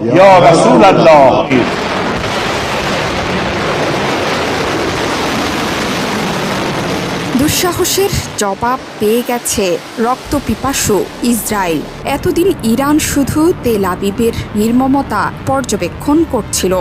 या रसूल अल्लाह। দুঃসাহসের জবাব পেয়ে গেছে রক্তপিপাসু ইসরায়েল। এতদিন ইরান শুধু তেল আবিবের নির্মমতা পর্যবেক্ষণ করছিল,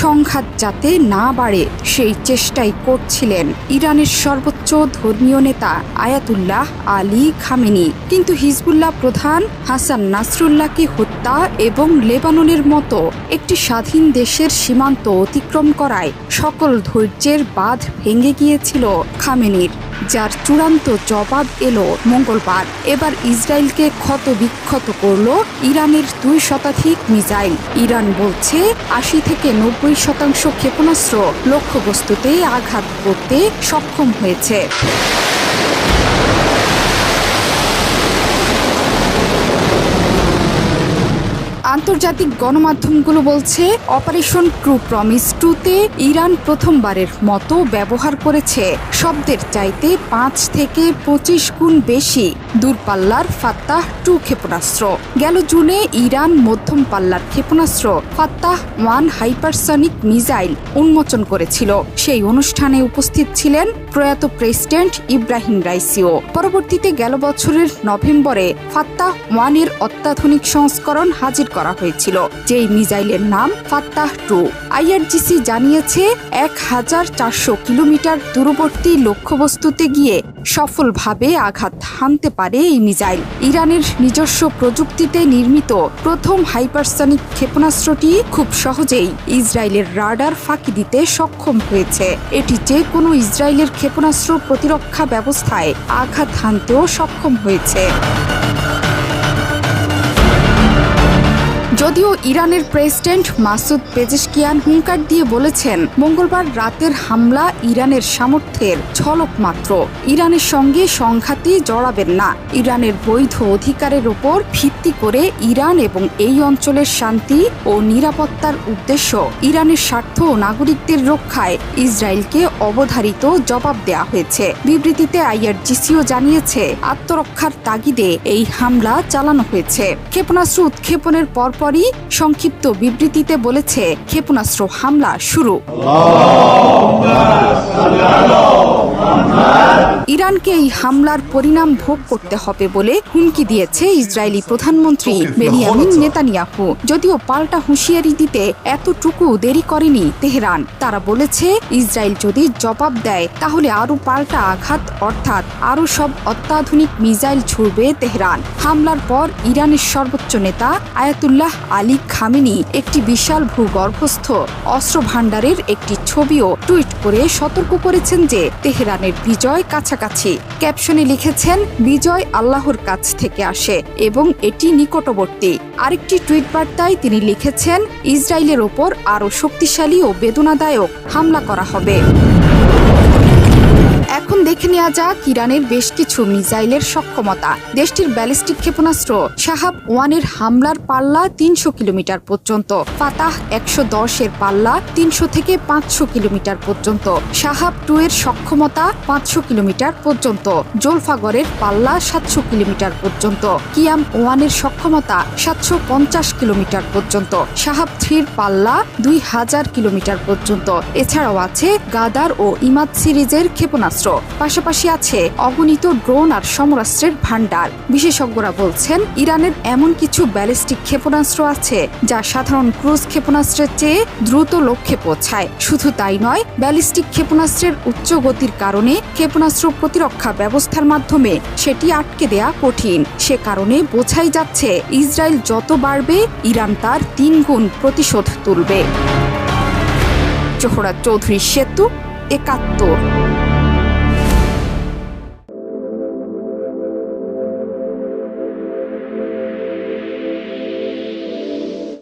সংঘাত যাতে না বাড়ে সেই চেষ্টাই করছিলেন ইরানের সর্বোচ্চ ধর্মীয় নেতা আয়াতুল্লাহ আলী খামেনি। কিন্তু হিজবুল্লাহ প্রধান হাসান নাসরুল্লাহকে হত্যা এবং লেবাননের মতো একটি স্বাধীন দেশের সীমান্ত অতিক্রম করায় সকল ধৈর্যের বাঁধ ভেঙে গিয়েছিল খামেনির, যার চূড়ান্ত জবাব এলো মঙ্গলবার। এবার ইসরায়েলকে ক্ষত বিক্ষত করল ইরানের 2 শতাধিক মিসাইল। ইরান বলছে 80 থেকে 90% ক্ষেপণাস্ত্র লক্ষ্যবস্তুতে আঘাত করতে সক্ষম হয়েছে। আন্তর্জাতিক গণমাধ্যমগুলো বলছে অপারেশন ট্রু প্রমিস 2-তে ইরান প্রথমবারের মতো ব্যবহার করেছে শব্দের চাইতে 5 থেকে 25 গুণ বেশি দূরপাল্লার ফাত্তাহ 2 ক্ষেপণাস্ত্র। গেল জুনে ইরান মধ্যম পাল্লার ক্ষেপণাস্ত্র ফাত্তাহ 1 হাইপারসনিক মিসাইল উন্মোচন করেছিল। সেই অনুষ্ঠানে উপস্থিত ছিলেন প্রয়াত প্রেসিডেন্ট ইব্রাহিম রাইসিও। পরবর্তীতে গেল বছরের নভেম্বরে ফাত্তাহ 1 এর অত্যাধুনিক সংস্করণ হাজির করা হয়েছিল, যেই মিসাইলের নাম ফাত্তাহ 2। আইআরজিসি জানিয়েছে 1400 কিলোমিটার দূরবর্তী লক্ষ্যবস্তুতে গিয়ে সফলভাবে আঘাত হানতে পারে এই মিসাইল। ইরানের নিজস্ব প্রযুক্তিতে নির্মিত প্রথম হাইপারসনিক ক্ষেপণাস্ত্রটি খুব সহজেই ইসরায়েলের রাডার ফাঁকি দিতে সক্ষম হয়েছে। এটি যে কোনো ইসরায়েলের ক্ষেপণাস্ত্র প্রতিরক্ষা ব্যবস্থায় আঘাত হানতেও সক্ষম হয়েছে। যদিও ইরানের প্রেসিডেন্ট মাসুদ পেজেশকিয়ান হুঙ্কার দিয়ে বলেছেন মঙ্গলবার রাতের হামলা ইরানের সামর্থ্যের ঝলক মাত্র, ইরানের সঙ্গে সংঘাতে জড়াবেন না। ইরানের বৈধ অধিকারের ওপর ভিত্তি করে ইরান এবং এই অঞ্চলের শান্তি ও নিরাপত্তার উদ্দেশ্য ইরানের স্বার্থ ও নাগরিকদের রক্ষায় ইসরায়েলকে অবধারিত জবাব দেয়া হয়েছে। বিবৃতিতে আইআরজিসিও জানিয়েছে আত্মরক্ষার তাগিদে এই হামলা চালানো হয়েছে। ক্ষেপণাস্ত্র উৎক্ষেপণের পরপরই সংক্ষিপ্ত বিবৃতিতে বলেছে ক্ষেপণাস্ত্র হামলা শুরু। ইরানকে এই হামলার পরিণাম ভোগ করতে হবে বলে হুমকি দিয়েছে ইসরায়েলি প্রধানমন্ত্রী বেনিয়ামিন নেতানিয়াহু। যদিও পাল্টা হুঁশিয়ারি দিতে এতটুকু দেরি করেনি তেহরান। তারা বলেছে ইসরায়েল যদি জবাব দেয় তাহলে আরও পাল্টা আঘাত অর্থাৎ আরও সব অত্যাধুনিক মিসাইল ছুড়বে তেহরান। হামলার পর ইরানের সর্বোচ্চ নেতা আয়াতুল্লাহ আলী খামেনি একটি বিশাল ভূগর্ভস্থ অস্ত্র ভাণ্ডারের একটি ছবিও টুইট করে সতর্ক করেছেন যে তেহরানের বিজয় কাছাকাছি। ক্যাপশনে লিখেছেন, বিজয় আল্লাহর কাছ থেকে আসে এবং এটি নিকটবর্তী। আরেকটি টুইট বার্তায় তিনি লিখেছেন, ইসরায়েলের ওপর আরও শক্তিশালী ও বেদনাদায়ক হামলা করা হবে। এখন দেখে নেওয়া যাক ইরানের বেশ কিছু মিসাইলের সক্ষমতা। দেশটির ব্যালিস্টিক ক্ষেপণাস্ত্র শাহাব 1 এর হামলার পাল্লা 300 কিলোমিটার পর্যন্ত, ফাতাহ 110 এর পাল্লা 300 থেকে 500 কিলোমিটার পর্যন্ত, শাহাব 2 এর সক্ষমতা 500 কিলোমিটার পর্যন্ত, জোলফাগরের পাল্লা 700 কিলোমিটার পর্যন্ত, কিয়াম 1 এর সক্ষমতা 750 কিলোমিটার পর্যন্ত, শাহাব 3 এর পাল্লা 2000 কিলোমিটার পর্যন্ত। এছাড়াও আছে গাদার ও ইমাদ সিরিজের ক্ষেপণাস্ত্র। পাশাপাশি আছে অগণিত ড্রোন আর সমরাস্ত্রের ভান্ডার। বিশেষজ্ঞরা বলছেন ইরানের এমন কিছু ব্যালিস্টিক ক্ষেপণাস্ত্র আছে যা সাধারণ ক্রুজ ক্ষেপণাস্ত্রের চেয়ে দ্রুত লক্ষ্যে পৌঁছায়। শুধু তাই নয়, ব্যালিস্টিক ক্ষেপণাস্ত্রের উচ্চ গতির কারণে ক্ষেপণাস্ত্র প্রতিরক্ষা ব্যবস্থার মাধ্যমে সেটি আটকে দেয়া কঠিন। সে কারণে বোঝাই যাচ্ছে ইসরায়েল যত বাড়বে ইরান তার 3 গুণ প্রতিশোধ তুলবে। জোহরা চৌধুরী সেতু, 71।